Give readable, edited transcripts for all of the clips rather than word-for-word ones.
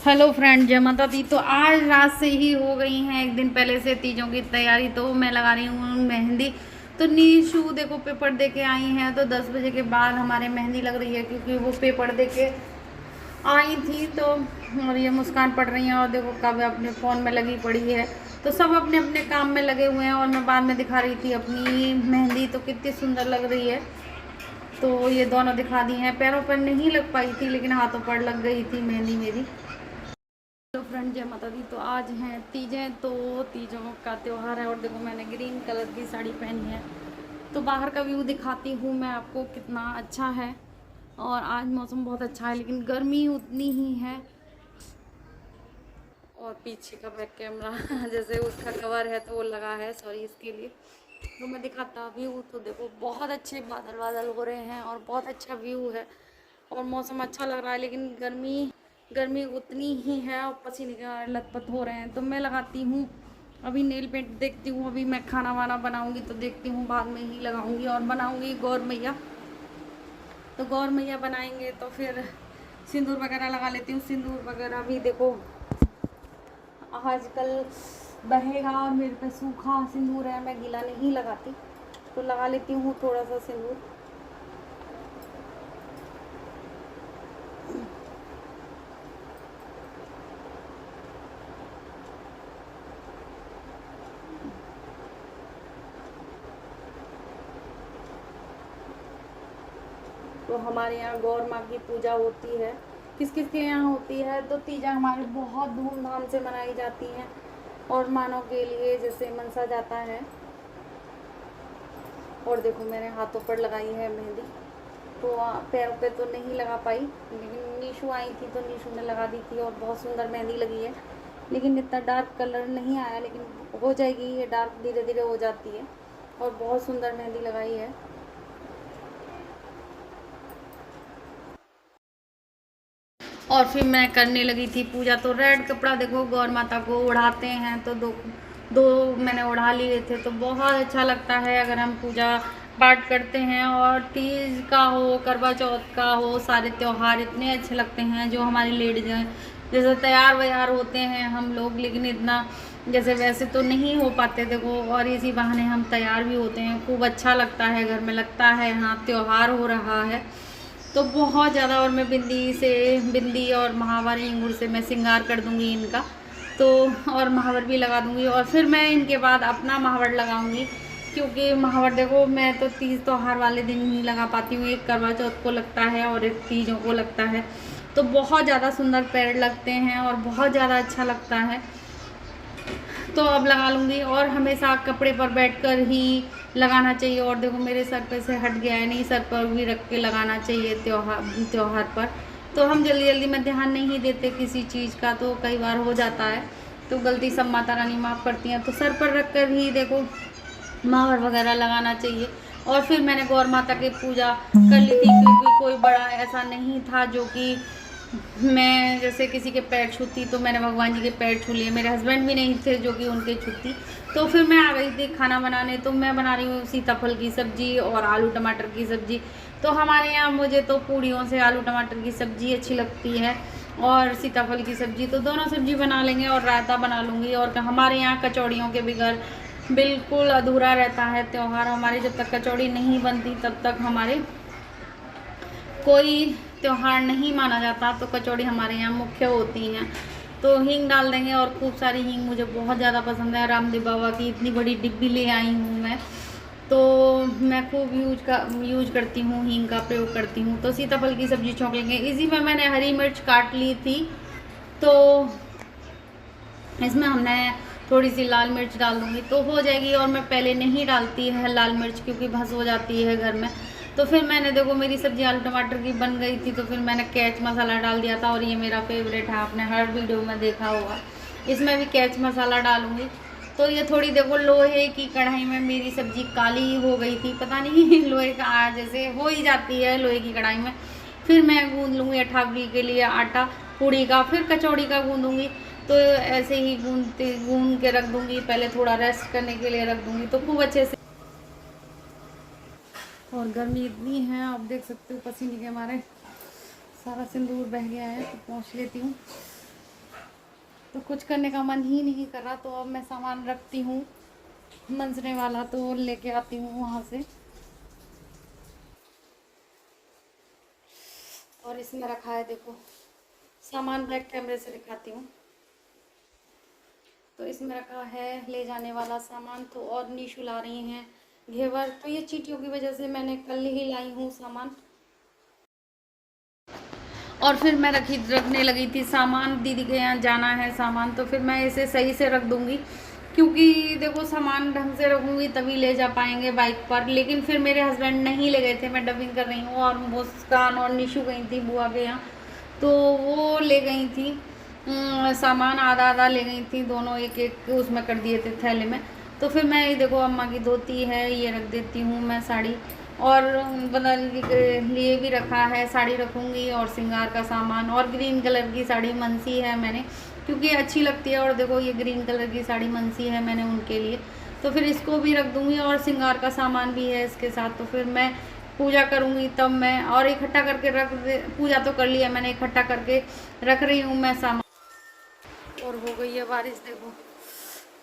Hello friend, जय माता दी। तो आज रात से ही हो गई हैं, एक दिन पहले से तीजों की तैयारी। तो मैं लगा रही हूँ मेहंदी। तो नीशू देखो पेपर दे के आई हैं, तो 10 बजे के बाद हमारे मेहंदी लग रही है क्योंकि वो पेपर दे के आई थी। तो और ये मुस्कान पढ़ रही हैं और देखो काव्य अपने फ़ोन में लगी पड़ी है। तो सब अपने अपने काम में लगे हुए हैं और मैं बाद में दिखा रही थी अपनी मेहंदी, तो कितनी सुंदर लग रही है। तो ये दोनों दिखा दी हैं, पैरों पर नहीं लग पाई थी लेकिन हाथों पर लग गई थी मेहंदी मेरी। तो फ्रेंड, जय माता दी। तो आज हैं तीजें, तो तीजों का त्यौहार है और देखो मैंने ग्रीन कलर की साड़ी पहनी है। तो बाहर का व्यू दिखाती हूँ मैं आपको कितना अच्छा है। और आज मौसम बहुत अच्छा है लेकिन गर्मी उतनी ही है। और पीछे का बैक कैमरा जैसे उसका कवर है तो वो लगा है, सॉरी इसके लिए। तो मैं दिखाता व्यू, तो देखो बहुत अच्छे बादल बादल हो रहे हैं और बहुत अच्छा व्यू है और मौसम अच्छा लग रहा है, लेकिन गर्मी गर्मी उतनी ही है और पसीने का लथपथ हो रहे हैं। तो मैं लगाती हूँ अभी नेल पेंट, देखती हूँ अभी मैं खाना वाना बनाऊँगी तो देखती हूँ बाद में ही लगाऊँगी। और बनाऊँगी गौर मैया, तो गौर मैया बनाएंगे तो फिर सिंदूर वगैरह लगा लेती हूँ। सिंदूर वगैरह भी देखो आजकल बहेगा और मेरे पे सूखा सिंदूर है, मैं गीला नहीं लगाती, तो लगा लेती हूँ थोड़ा सा सिंदूर। तो हमारे यहाँ गौर माँ की पूजा होती है। किस किस के यहाँ होती है? तो तीजा हमारे बहुत धूमधाम से मनाई जाती हैं और मानव के लिए जैसे मनसा जाता है। और देखो मैंने हाथों पर लगाई है मेहंदी, तो पैरों पे तो नहीं लगा पाई, लेकिन नीशू आई थी तो नीशू ने लगा दी थी और बहुत सुंदर मेहंदी लगी है। लेकिन इतना डार्क कलर नहीं आया, लेकिन हो जाएगी ये डार्क, धीरे धीरे हो जाती है। और बहुत सुंदर मेहंदी लगाई है। और फिर मैं करने लगी थी पूजा। तो रेड कपड़ा देखो गौर माता को उड़ाते हैं, तो दो दो मैंने उड़ा लिए थे। तो बहुत अच्छा लगता है अगर हम पूजा पाठ करते हैं। और तीज का हो, करवा चौथ का हो, सारे त्यौहार इतने अच्छे लगते हैं जो हमारी लेडीज हैं। जैसे तैयार व्यार होते हैं हम लोग, लेकिन इतना जैसे वैसे तो नहीं हो पाते देखो, और इसी बहाने हम तैयार भी होते हैं। खूब अच्छा लगता है, घर में लगता है हाँ त्यौहार हो रहा है। तो बहुत ज़्यादा, और मैं बिंदी और महावर इंगूर से मैं श्रृंगार कर दूंगी इनका। तो और महावर भी लगा दूंगी और फिर मैं इनके बाद अपना महावर लगाऊंगी, क्योंकि महावर देखो मैं तो तीज त्योहार वाले दिन ही लगा पाती हूँ। एक करवा चौथ को लगता है और एक तीजों को लगता है। तो बहुत ज़्यादा सुंदर पेड़ लगते हैं और बहुत ज़्यादा अच्छा लगता है। तो अब लगा लूँगी। और हमेशा कपड़े पर बैठकर ही लगाना चाहिए। और देखो मेरे सर पे से हट गया है, नहीं सर पर भी रख के लगाना चाहिए त्योहार पर। तो हम जल्दी जल्दी में ध्यान नहीं देते किसी चीज़ का, तो कई बार हो जाता है। तो गलती सब माता रानी माफ़ करती हैं। तो सर पर रख कर ही देखो मावर वगैरह लगाना चाहिए। और फिर मैंने गौर माता की पूजा कर ली थी, क्योंकि कोई बड़ा ऐसा नहीं था जो कि मैं जैसे किसी के पैर छूती, तो मैंने भगवान जी के पैर छू लिए। मेरे हस्बैंड भी नहीं थे जो कि उनके छूती। तो फिर मैं आ गई थी खाना बनाने। तो मैं बना रही हूँ सीताफल की सब्ज़ी और आलू टमाटर की सब्ज़ी। तो हमारे यहाँ मुझे तो पूड़ियों से आलू टमाटर की सब्ज़ी अच्छी लगती है और सीताफल की सब्ज़ी, तो दोनों सब्ज़ी बना लेंगे और रायता बना लूँगी। और हमारे यहाँ कचौड़ियों के बगैर बिल्कुल अधूरा रहता है त्यौहार। हमारे जब तक कचौड़ी नहीं बनती तब तक हमारे कोई त्यौहार नहीं माना जाता। तो कचौड़ी हमारे यहाँ मुख्य होती हैं। तो हींग डाल देंगे और खूब सारी हींग मुझे बहुत ज़्यादा पसंद है। रामदेव बाबा की इतनी बड़ी डिब्बी ले आई हूँ मैं, तो मैं खूब यूज करती हूँ, हींग का प्रयोग करती हूँ। तो सीताफल की सब्ज़ी छौंक लेंगे। इसी में मैंने हरी मिर्च काट ली थी, तो इसमें हमने थोड़ी सी लाल मिर्च डाल दूँगी तो हो जाएगी। और मैं पहले नहीं डालती है लाल मिर्च, क्योंकि भस हो जाती है घर में। तो फिर मैंने देखो मेरी सब्ज़ी आलू टमाटर की बन गई थी, तो फिर मैंने कैच मसाला डाल दिया था। और ये मेरा फेवरेट है, आपने हर वीडियो में देखा होगा। इसमें भी कैच मसाला डालूँगी। तो ये थोड़ी देखो लोहे की कढ़ाई में मेरी सब्ज़ी काली हो गई थी, पता नहीं लोहे का जैसे हो ही जाती है लोहे की कढ़ाई में। फिर मैं गूँध लूँगी अठावरी के लिए आटा पूड़ी का, फिर कचौड़ी का गूँधूँगी। तो ऐसे ही गूँध के रख दूँगी, पहले थोड़ा रेस्ट करने के लिए रख दूँगी, तो खूब अच्छे से। और गर्मी इतनी है, आप देख सकते हो पसीने के मारे सारा सिंदूर बह गया है। तो पोंछ लेती हूँ। तो कुछ करने का मन ही नहीं कर रहा। तो अब मैं सामान रखती हूँ, मंजने वाला तो लेके आती हूँ वहाँ से। और इसमें रखा है, देखो सामान, बैक कैमरे से दिखाती हूँ। तो इसमें रखा है ले जाने वाला सामान। तो और निशु ला रही हैं घेवर। तो ये चींटियों की वजह से मैंने कल ही लाई हूँ सामान। और फिर मैं रखने लगी थी सामान, दीदी के यहाँ जाना है सामान, तो फिर मैं इसे सही से रख दूँगी, क्योंकि देखो सामान ढंग से रखूँगी तभी ले जा पाएंगे बाइक पर। लेकिन फिर मेरे हस्बैंड नहीं ले गए थे, मैं डबिंग कर रही हूँ, और मुस्कान और निशु गई थी बुआ के यहाँ, तो वो ले गई थी सामान, आधा आधा ले गई थी, दोनों एक एक उसमें कर दिए थे थैले में। तो फिर मैं ये देखो अम्मा की धोती है, ये रख देती हूँ मैं साड़ी, और बदल के लिए भी रखा है, साड़ी रखूँगी और श्रृंगार का सामान। और ग्रीन कलर की साड़ी मनसी है मैंने, क्योंकि अच्छी लगती है। और देखो ये ग्रीन कलर की साड़ी मनसी है मैंने उनके लिए, तो फिर इसको भी रख दूँगी। और श्रृंगार का सामान भी है इसके साथ। तो फिर मैं पूजा करूँगी तब मैं, और इकट्ठा करके पूजा तो कर लिया मैंने, इकट्ठा करके रख रही हूँ मैं सामान। और हो गई है बारिश, देखो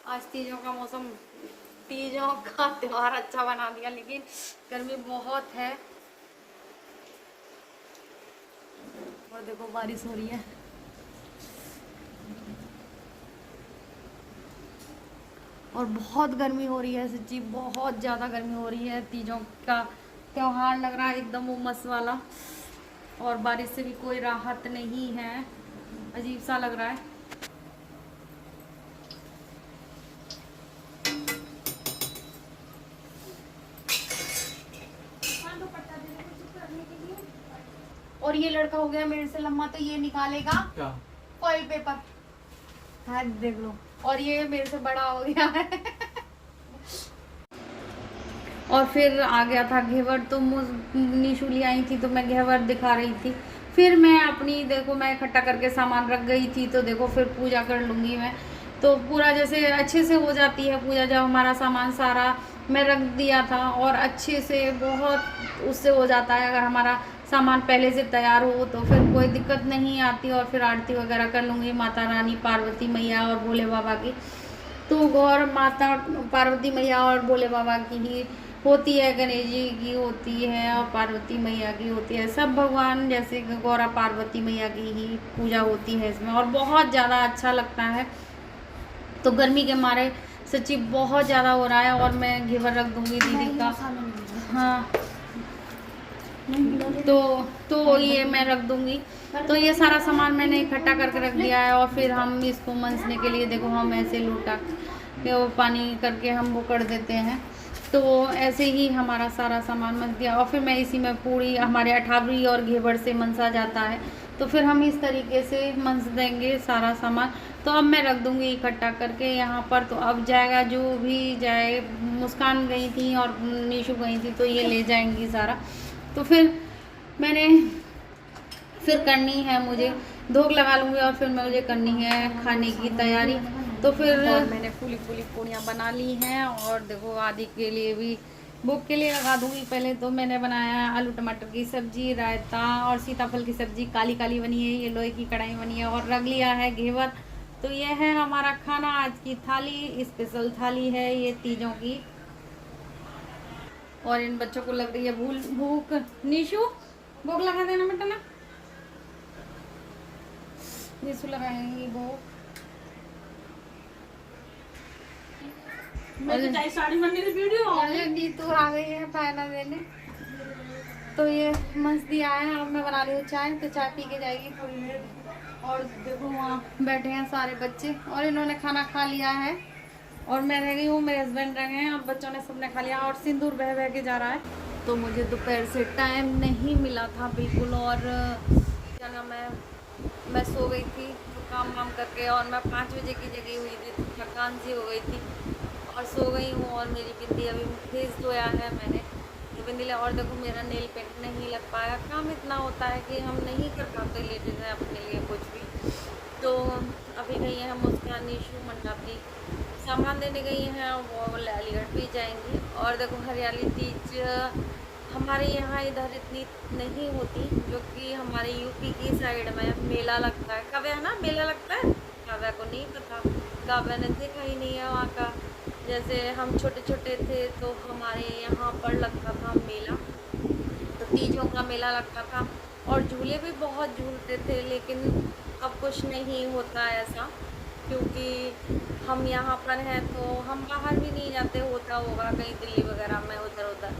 आज तीजों का मौसम, तीजों का त्योहार अच्छा बना दिया, लेकिन गर्मी बहुत है। और देखो बारिश हो रही है, और बहुत गर्मी हो रही है, सच्ची बहुत ज़्यादा गर्मी हो रही है। तीजों का त्योहार लग रहा है एकदम उमस वाला, और बारिश से भी कोई राहत नहीं है, अजीब सा लग रहा है। और ये लड़का हो गया मेरे से लम्बा, तो ये निकालेगा क्या, फॉइल पेपर, हाँ देख लो। और ये मेरे से बड़ा हो गया है और फिर आ गया था घेवर, तो निशु ली आई थी, तो मैं घेवर दिखा रही थी। फिर मैं अपनी देखो मैं इकट्ठा करके सामान रख गई थी, तो देखो फिर पूजा कर लूँगी मैं, तो पूरा जैसे अच्छे से हो जाती है पूजा, जब हमारा सामान सारा मैं रख दिया था, और अच्छे से बहुत उससे हो जाता है। अगर हमारा सामान पहले से तैयार हो तो फिर कोई दिक्कत नहीं आती। और फिर आरती वगैरह कर लूँगी माता रानी, पार्वती मैया और भोले बाबा की। तो गौर माता पार्वती मैया और भोले बाबा की ही होती है, गणेश जी की होती है, और पार्वती मैया की होती है। सब भगवान जैसे गौरा पार्वती मैया की ही पूजा होती है इसमें, और बहुत ज़्यादा अच्छा लगता है। तो गर्मी के मारे सच्ची बहुत ज़्यादा हो रहा है, और मैं घेवर रख दूँगी दीदी का। हाँ तो ये मैं रख दूँगी। तो ये सारा सामान मैंने इकट्ठा करके रख दिया है। और फिर हम इसको मंजने के लिए देखो हम ऐसे लोटा के वो पानी करके हम वो कर देते हैं। तो ऐसे ही हमारा सारा सामान मंज दिया, और फिर मैं इसी में पूरी हमारे अठावरी और घेवर से मनसा जाता है, तो फिर हम इस तरीके से मंज देंगे सारा सामान। तो अब मैं रख दूँगी इकट्ठा करके यहाँ पर। तो अब जाएगा जो भी जाए, मुस्कान गई थी और निशु गई थी, तो ये ले जाएंगी सारा। तो फिर मैंने फिर करनी है मुझे, धूप लगा लूँगी, और फिर मुझे करनी है खाने की तैयारी। तो फिर मैंने फूली फूली पूड़ियाँ बना ली हैं, और देखो आदि के लिए भी भूख के लिए लगा दूँगी। पहले तो मैंने बनाया आलू टमाटर की सब्ज़ी, रायता और सीताफल की सब्ज़ी, काली काली बनी है, ये लोहे की कढ़ाई बनी है, और रख लिया है घेवर। तो ये है हमारा खाना, आज की थाली, स्पेशल थाली है ये तीजों की। और इन बच्चों को लग रही है भूख। निशु भूख लगा देना बेटा ना, निशु लगाएंगी भूख। साड़ी बनने की वीडियो नीतू आ गई है पैना देने। तो ये मस्त दिया है। अब मैं बना रही हूँ चाय, तो चाय पी के जाएगी थोड़ी देर। और देखो वहाँ बैठे हैं सारे बच्चे, और इन्होंने खाना खा लिया है, और मैं रह गई हूँ, मेरे हस्बैंड रह गए हैं, और बच्चों ने सबने खा लिया, और सिंदूर बह बह के जा रहा है। तो मुझे दोपहर से टाइम नहीं मिला था बिल्कुल, और क्या नाम है, मैं सो गई थी तो काम वाम करके, और मैं 5 बजे की जगी हुई थी, तो थकान सी हो गई थी और सो गई हूँ। और मेरी बिंदी अभी फेस धोया है मैंने, ये बिंदी लिया। और देखो मेरा नेल पेंट नहीं लग पाया, काम इतना होता है कि हम नहीं कर पाते लेडीज़ हैं अपने लिए कुछ भी। तो अभी गई है मुस्कान निशु मंडापी सामान देने गई हैं, वो अलीगढ़ भी जाएंगी। और देखो हरियाली तीज हमारे यहाँ इधर इतनी नहीं होती, जो कि हमारे यूपी की साइड में मेला लगता है। कब है ना मेला लगता है, काव्या को नहीं पता, काव्या ने देखा ही नहीं है वहाँ का। जैसे हम छोटे छोटे थे तो हमारे यहाँ पर लगता था मेला, तो तीजों का मेला लगता था और झूले भी बहुत झूलते थे, लेकिन अब कुछ नहीं होता ऐसा, क्योंकि हम यहाँ पर हैं तो हम बाहर भी नहीं जाते, होता होगा कहीं दिल्ली वगैरह में उधर उधर,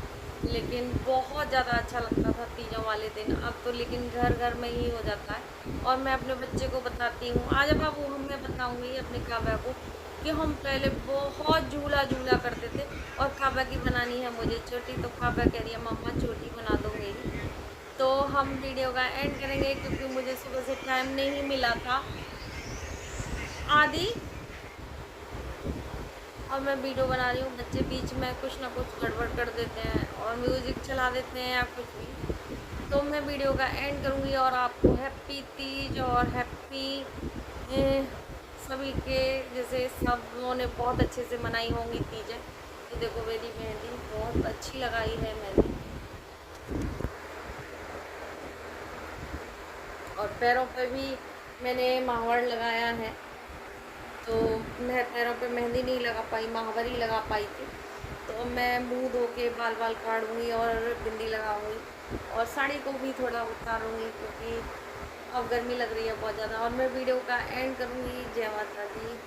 लेकिन बहुत ज़्यादा अच्छा लगता था तीजों वाले दिन। अब तो लेकिन घर घर में ही हो जाता है। और मैं अपने बच्चे को बताती हूँ, आज बाबू मैं बताऊँगी अपने काव्या को कि हम पहले बहुत झूला झूला करते थे। और काव्या की बनानी है मुझे छोटी, तो काव्या कह रही है मम्मा छोटी बना दो मेरी। तो हम वीडियो का एंड करेंगे क्योंकि मुझे सुबह से टाइम नहीं मिला था आदि, और मैं वीडियो बना रही हूँ। बच्चे बीच में कुछ ना कुछ गड़बड़ कर देते हैं और म्यूज़िक चला देते हैं या कुछ भी, तो मैं वीडियो का एंड करूँगी। और आपको हैप्पी तीज और हैप्पी सभी के, जैसे सब लोगों ने बहुत अच्छे से मनाई होंगी तीजें। तो देखो मेरी मेहंदी बहुत अच्छी लगाई है मेहंदी, और पैरों पे भी मैंने महावर लगाया है। तो मैं पैरों पे मेहंदी नहीं लगा पाई, महावर ही लगा पाई थी। तो मैं मुंह धो के बाल बाल काटूँगी और बिंदी लगाऊंगी और साड़ी को भी थोड़ा उतारूँगी, क्योंकि अब गर्मी लग रही है बहुत ज़्यादा। और मैं वीडियो का एंड करूँगी। जय माता दी।